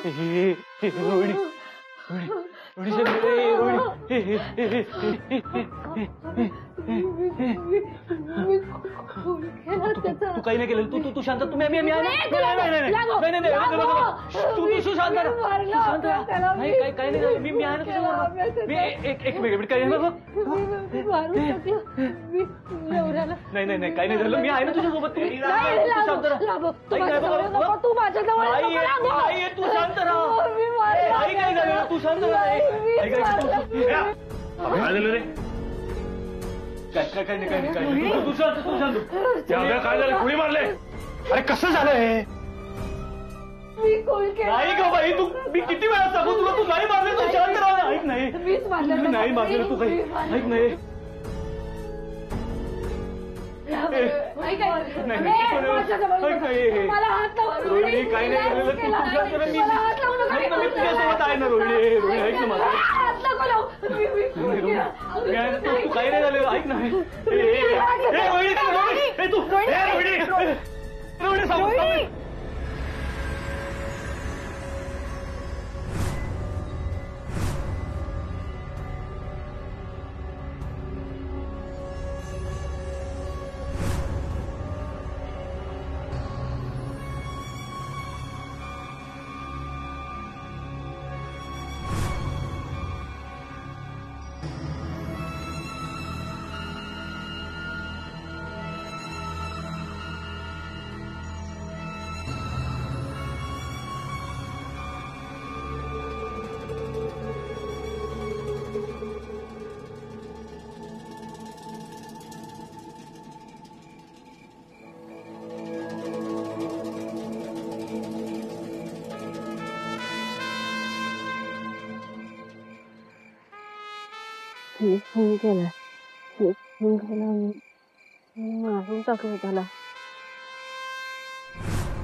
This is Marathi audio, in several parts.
रोहिणी तू काही नाही केलं. तू शांत. तुम्ही तू शांत नाही. काही नाही झालं. मी आहे ना तुझ्याबरोबर. मी एक मिनिट काही नाही. नाही काही नाही झालं. मी आहे ना तुझ्यासोबत. शांत राहा. तू माझ्याजवळ तू शांत राहा. काही काय झालं. तू शांत राहा. काय झालं रे? काय नाही. तू शांत. काय झालं? कुणी मारले? अरे कसं झालं हे? नाही का बाई. तू मी किती वेळा सांगू तुला. तू नाही मारले. तू शांत राहा. ऐक नाही. नाही मारले तू काही. ऐक नाही. रोहिणी काही नाही झालेलं. तू शांत राहा. मी तुझ्यासोबत आहे ना रोहिणी. ऐक ना माझं. तू काही नाही झालेलं. ऐक ना. रोहिणी सांगू. फोन केला. मारून टाकलं त्याला.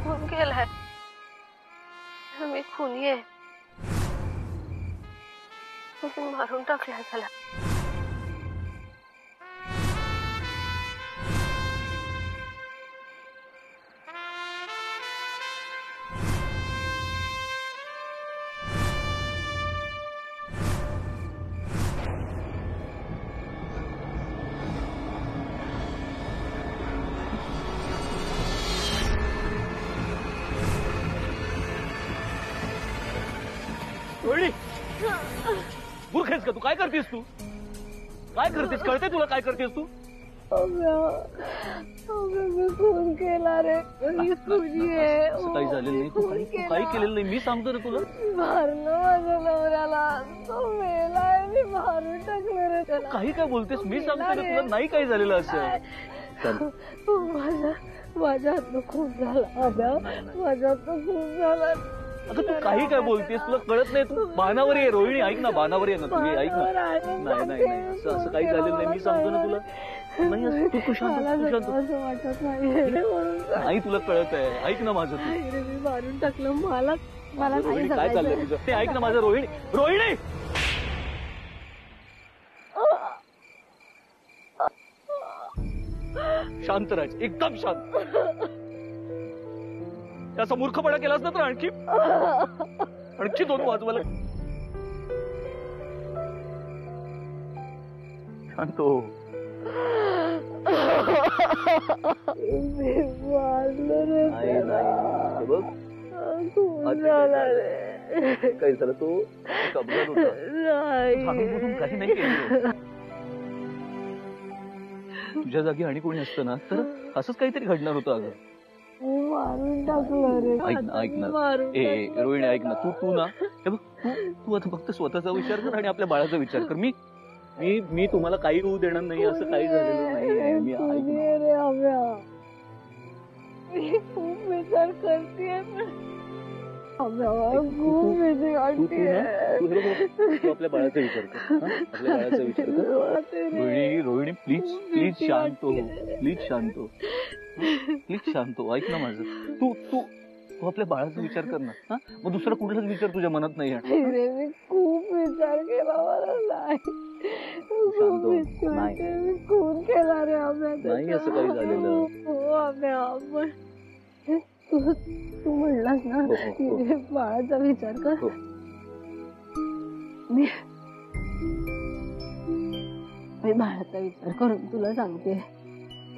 फोन केलाय. मी खुनी आहे. मारून टाकलाय त्याला. मूर्ख आहेस का तू? काय करतेस तू? काय करतेस? कळते तुला काय करतेस तू? मी फोन केला रे. असं काही झालेलं नाही. तू काही केलेलं नाही. मी सांगतो रे तुला. मारलं माझ्या नवऱ्याला. तो मेलाय. मी मारून टाकलं रे त्याला. काही काय बोलतेस? मी सांगतो रे तुला. नाही काही झालेलं असं. माझ्या हातनं खूप झाला. माझ्या हातनं खूप झाला. अगं तू काही काय बोलतेस? तुला कळत नाही. तू बाणावर ये रोहिणी. ऐक ना. बाणावर ये ना तुम्ही. ऐक ना. नाही असं काही झालेलं नाही. मी सांगतो ना तुला. नाही असं. तू शांत. नाही तुला कळत आहे. ऐक ना माझं. तू मी मारून टाकलं. मला काय चाललंय तुझं? ते ऐक ना माझं. रोहिणी शांत राहायचं. एकदम शांत. त्याचा मूर्खपणा केलास ना तर आणखी 2 वाजवायला. शांत हो. बघ काही झालं. तो अपघात होता. काही नाही केलं. तुझ्या जागी आणि कोणी असतं ना तर असंच काहीतरी घडणार होतं. अगं मारून टाकलं रे. ऐक ना. रोहिणी ऐक ना. तू ना हे बघ. तू आता फक्त स्वतःचा विचार कर आणि आपल्या बाळाचा विचार कर. मी तुम्हाला काही होऊ देणार नाही. असं काही झालेलं नाही. मी खूप विचार करते. तू आपल्या बाळाचा विचार कर. आपल्या बाळाचा विचार कर. रोहिणी प्लीज शांत हो. प्लीज शांत हो. ऐक ना माझं. तू आपल्या बाळाचा विचार कर ना. मग दुसरा कुठलाच विचार तुझ्या मनात नाही येणार. मी खूप विचार केला. मला मी खून केला रे. नाही असं काही झालेलं. तू तू म्हणलास ना हो, हो. की बाळाचा विचार कर. हो. मी बाळाचा विचार करून तुला सांगते.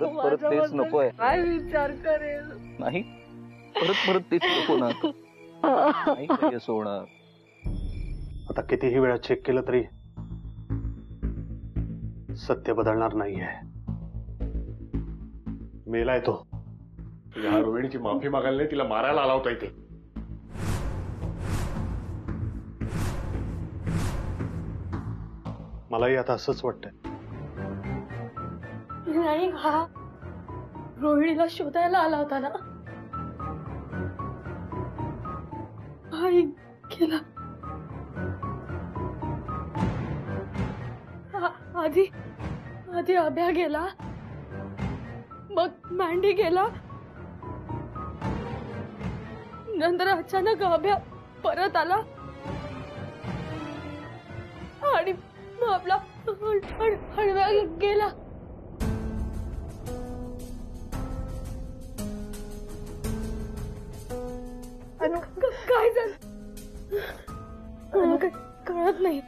परत तेच नको आहे. काय विचार करेल? नाही, परत तेच नको ना. नाही काही असं होणार. आता कितीही वेळा चेक केलं तरी सत्य बदलणार नाहीये. मेलाय तो. या रोहिणीची माफी मागायला नाही, तिला मारायला आला होता इथे. मलाही आता असंच वाटतंय. नाही, हा रोहिणीला शोधायला आला होता ना. आई गेला. आधी अभ्या गेला, मग मँडी गेला, नंतर अचानक अभ्या परत आला आणि मग आपला हळव्या गेला. काय झालं कळत नाही.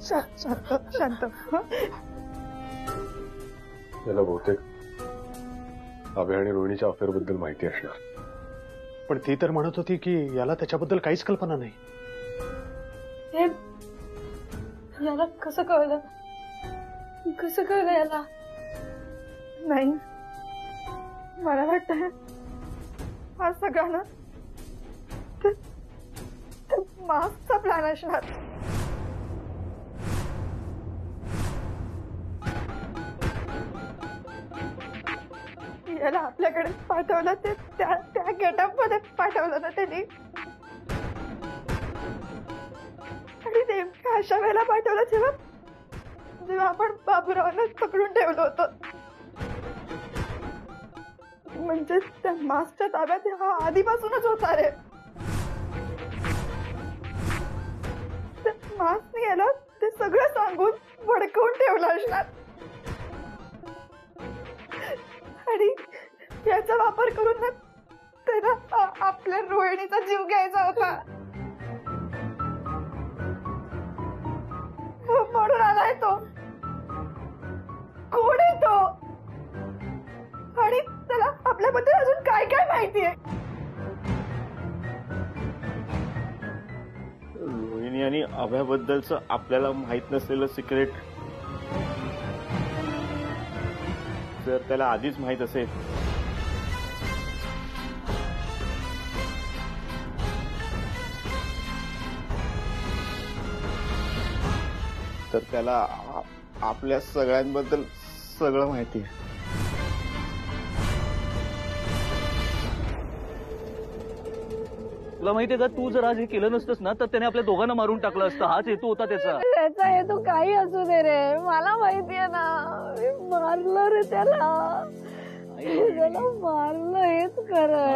शांत. त्याला बहुतेक अभय आणि रोहिणीच्या अफेअर बद्दल माहिती असणार. पण ती तर म्हणत होती की याला त्याच्याबद्दल काहीच कल्पना नाही. हे याला कसं कळलं याला? नाही, मला वाटतं हा सगळा ना मास्कचा प्लॅन असणार. याला आपल्याकडे पाठवलं, ते त्या गेटअप मध्ये पाठवलं ना त्यांनी. आणि नेमक्या अशा वेळेला पाठवलं जेव्हा आपण बाबूरावांना पकडून ठेवलं होतं. म्हणजे त्या मास्कच्या ताब्यात हा आधीपासूनच होता रे. मास्कने याला ते सगळं सांगून भडकवून ठेवलं असणार. आणि याचा वापर करून ना त्याला आपल्या रोहिणीचा जीव घ्यायचा होता. म्हणून आलाय तो. कोण आहे तो? आणि त्याला आपल्याबद्दल अजून काय काय माहिती आहे? रोहिणी आणि अभयाबद्दलचं आपल्याला माहित नसलेलं सिक्रेट जर त्याला आधीच माहित असेल तर त्याला आपल्या सगळ्यांबद्दल सगळं माहिती आहे. तुला माहितीये का, तू जर आज हे केलं नसतंस ना तर त्याने आपल्या दोघांना मारून टाकलं असतं. हाच हेतू होता त्याचा. त्याचा हेतू काही असू दे रे, मला माहितीये ना. मी मारलं रे त्याला. मारलं हेच खरं.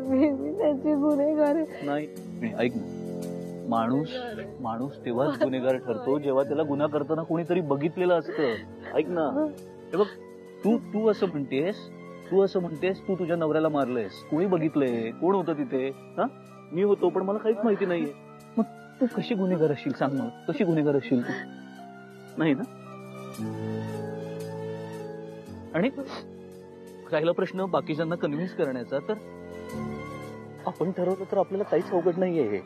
मी त्याची गुन्हेगार नाही, ऐक ना. माणूस तेव्हाच गुन्हेगार ठरतो जेव्हा त्याला गुन्हा करताना कोणीतरी बघितलेलं असतं. ऐक ना, हे बघ, तू असं म्हणतेस तू तुझ्या नवऱ्याला मारलंयस. कोणी बघितलंय? कोण होतं तिथे? हा, मी होतो, पण मला काहीच माहिती नाहीये. मग तू कशी गुन्हेगार असशील? सांग मला, कशी गुन्हेगार असशील तू? नाही ना. आणि राहिला प्रश्न बाकीच्यांना कन्व्हिन्स करण्याचा, तर आपण ठरवलं तर आपल्याला काहीच अवघड नाहीये.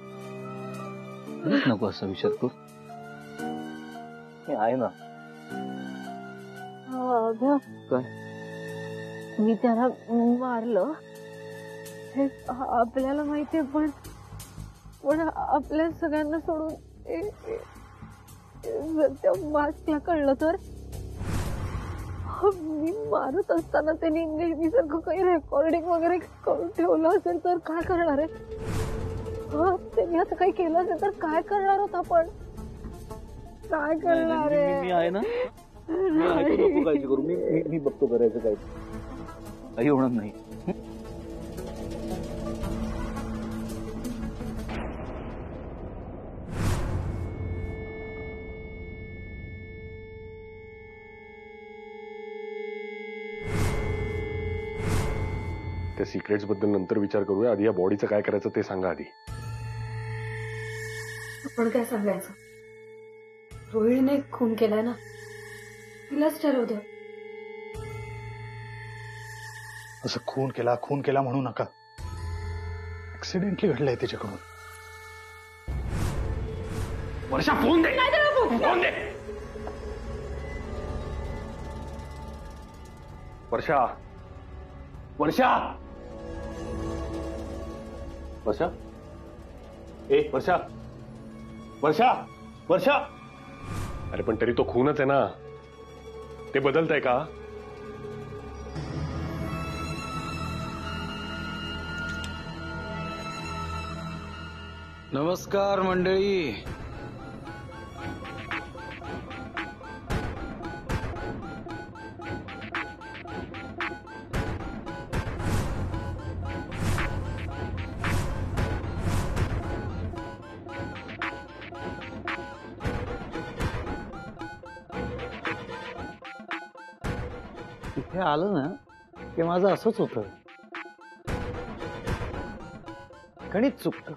हे नको असा विचार करू. हे आहे ना. काय? मी त्याला मारलं हे आपल्याला माहितीये, पण आपल्या सगळ्यांना सोडून जर त्या मास्कला कळलं तर? मी मारत असताना त्यांनी नेहमीसारखं काही रेकॉर्डिंग वगैरे करून ठेवलं असेल तर काय करणार आहे? त्यांनी असं काही केलं असेल तर काय करणार होत आपण? काय करणार आहे? मी आहे ना. मी आहे, तू नको काळजी करू. मी बघतो करायचं काय. काही होणार नाही. त्या सिक्रेट्स बद्दल नंतर विचार करूया. आधी या बॉडीचं काय करायचं ते सांगा आधी. आपण काय सांगायचं? रोहिणीने खून केलाय ना, तिलाच ठरवू दे. असं खून केला म्हणू नका. ऍक्सिडेंटली घडलंय तिच्याकडून. वर्षा फोन दे, फोन दे. वर्षा, वर्षा, वर्षा, ए वर्षा, वर्षा, वर्षा. अरे पण तरी तो खूनच आहे ना, ते बदलतंय का? नमस्कार मंडळी. इथे आलं ना की माझं असंच होतं, गणित चुकतं.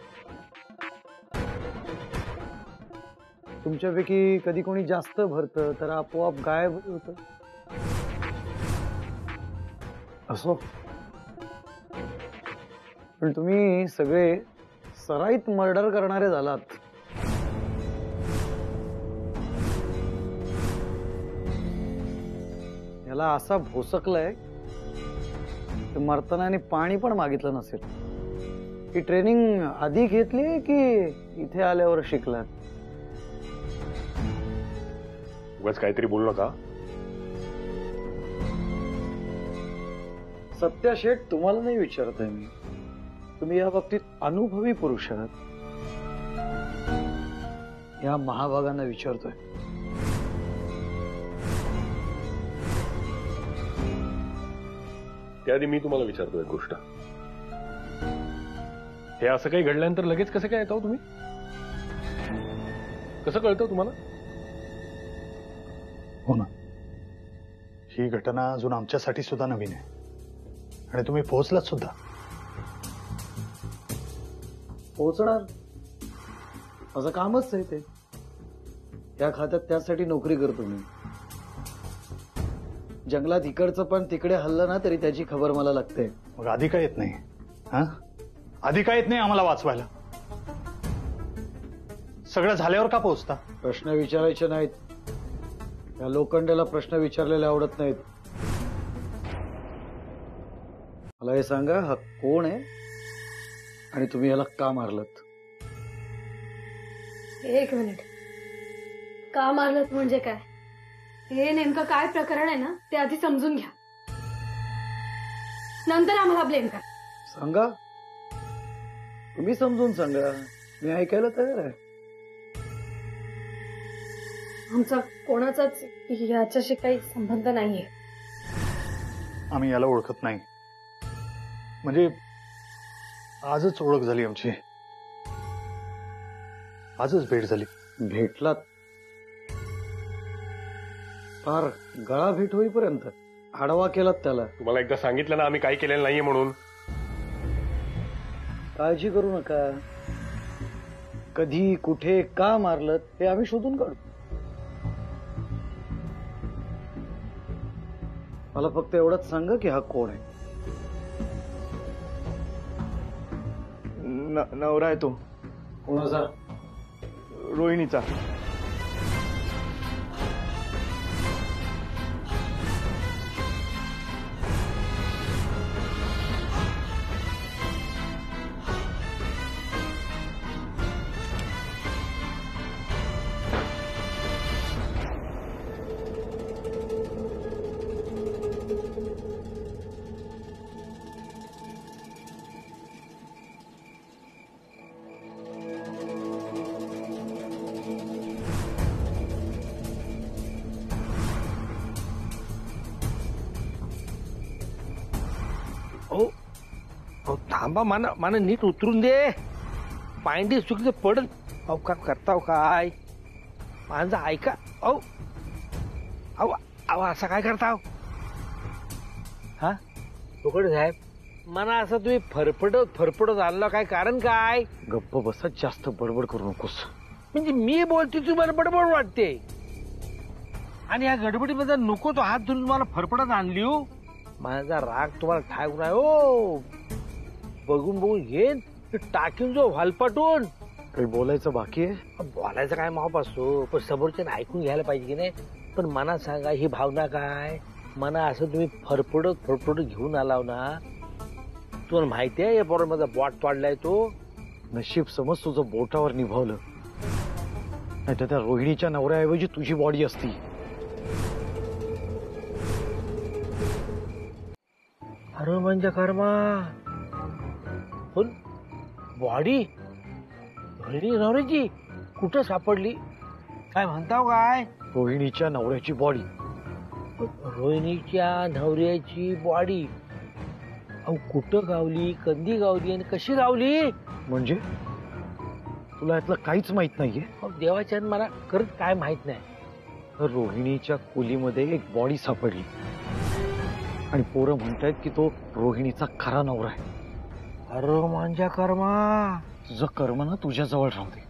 तुमच्यापैकी कधी कोणी जास्त भरतं तर आपोआप गायब होतं. असो, पण तुम्ही सगळे सराईत मर्डर करणारे झालात. याला असा भोसकलाय की मरताना पाणी पण मागितलं नसेल. ही ट्रेनिंग आधी घेतली की इथे आल्यावर शिकलात? उगाच काहीतरी बोलू नका. सत्या शेठ, तुम्हाला नाही विचारत आहे मी. तुम्ही या बाबतीत अनुभवी पुरुष आहात. या महाभागांना विचारतोय. त्याआधी मी तुम्हाला विचारतो एक गोष्ट. हे असं काही घडल्यानंतर लगेच कसं काय येतो तुम्ही? कसं कळतं तुम्हाला? हो ना, ही घटना अजून आमच्यासाठी सुद्धा नवीन आहे आणि तुम्ही पोहोचलात सुद्धा. पोहोचणार, माझं कामच आहे ते. त्या खात्यात त्यासाठी नोकरी करतो मी. जंगलात इकडचं पण तिकडे हल्लं ना तरी त्याची खबर मला लागते. मग आधी काय येत नाही? हा, आधी काय येत नाही आम्हाला वाचवायला? सगळं झाल्यावर का पोहोचता? प्रश्न विचारायचे नाहीत. या लोखंडाला प्रश्न विचारलेले आवडत नाहीत. मला हे सांगा, हा कोण आहे आणि तुम्ही याला का मारलत? एक मिनिट, का मारलत म्हणजे काय? हे नेमकं काय प्रकरण आहे ना ते आधी समजून घ्या, नंतर आम्हाला ब्लेम करा. सांगा, तुम्ही समजून सांगा, मी ऐकायला तयार आहे. आमचा कोणाचाच याच्याशी काही संबंध नाहीये. आम्ही याला ओळखत नाही. म्हणजे आजच ओळख झाली आमची, आजच भेट झाली. भेटलात? फार गळा भेट होईपर्यंत आडवा केलात त्याला. तुम्हाला एकदा सांगितलं ना आम्ही काही केलेलं नाहीये म्हणून. काळजी करू नका. कधी कुठे का मारलं हे आम्ही शोधून काढू. मला फक्त एवढंच सांगा की हा कोण आहे. नवरा आहे तो. कोणाचा? रोहिणीचा. थांबा, माना नीट उतरून दे. पायंडी चुकीचं पडल. अहो का करताव काय? माझं ऐका. अहो अहो अहो असं काय करताव? हा, तुकड साहेब, मला असं तुम्ही फरफडत आणलं काय कारण काय गप्प बसा, जास्त बडबड करू नकोस. म्हणजे मी बोलते तुम्हाला बडबड वाटते आणि या गडबडीमध्ये नको तो हात धरून तुम्हाला फरफडत आणली हो. माझा राग तुम्हाला ठाकून आहे हो. बघून घेन टाकीन जो व्हालपाटून. काही बोलायचं बाकी आहे? बोलायचं काय माप असतो पण समोरच्यानं ऐकून घ्यायला पाहिजे की नाही. पण मनात सांगा ही भावना काय. मना असं तुम्ही फरफडत घेऊन आलाव ना. तुम्हाला माहिती आहे या बरोबर माझा बोट तोडलाय तो. नशीब समज तुझं बोटावर निभावलं, नाही तर त्या रोहिणीच्या नवऱ्याऐवजी तुझी बॉडी असती. अरे म्हणजे कर्मा पण बॉडी रोहिणी नवऱ्याची कुठं सापडली काय म्हणताव काय. रोहिणीच्या नवऱ्याची बॉडी. रोहिणीच्या नवऱ्याची बॉडी. अहो कुठं गावली, कधी गावली आणि कशी गावली. म्हणजे तुला यातलं काहीच माहित नाहीये? अहो, देवाच्या मला खरंच काय माहित नाही. रोहिणीच्या खोलीमध्ये एक बॉडी सापडली आणि पोरं म्हणतायत की तो रोहिणीचा खरा नवरा आहे. अरे माझ्या कर्मा. तुझं कर्म ना तुझ्याजवळ राहू दे.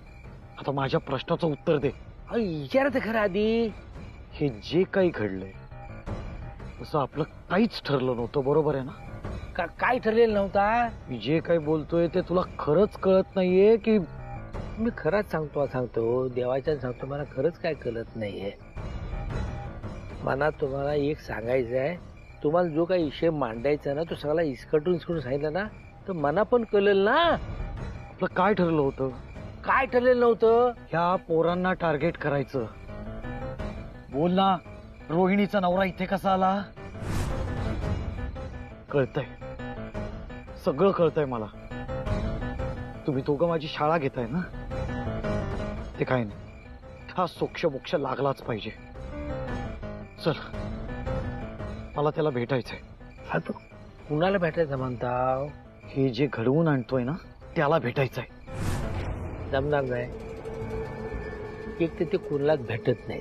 आता माझ्या प्रश्नाचं उत्तर दे. विचारायचं खरं आधी. हे जे काही घडलंय तसं आपलं काहीच ठरलं नव्हतं, बरोबर आहे ना? काय ठरलेलं नव्हता. मी जे काही बोलतोय ते तुला खरंच कळत नाहीये की? मी खरंच सांगतो देवाच्या सांगतो. मला खरंच काय कळत नाहीये. मला तुम्हाला एक सांगायचं आहे. तुम्हाला जो काही विषय मांडायचा ना तो सगळा इसकटून सांगितलं ना तर मना पण कळेल ना. आपलं काय ठरलं होतं? काय ठरलेलं नव्हतं. ह्या पोरांना टार्गेट करायचं. बोल ना, रोहिणीचा नवरा इथे कसा आला? कळतंय, सगळं कळतंय मला. तुम्ही दोघं माझी शाळा घेताय ना. ते काय नाही, हा सोक्ष लागलाच पाहिजे. चल, मला त्याला भेटायचंय. आता कुणाला भेटायचं म्हणताव? हे जे घडवून आणतोय ना त्याला भेटायचंय. जमणार नाही. एक तर ते कुणालाच भेटत नाही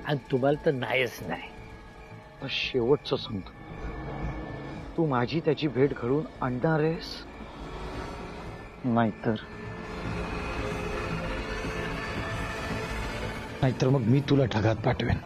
आणि तुम्हाला तर नाहीच नाही. शेवटचं सांगतो, तू माझी त्याची भेट घडवून आणणार आहेस? नाहीतर मग मी तुला ढगात पाठवेन.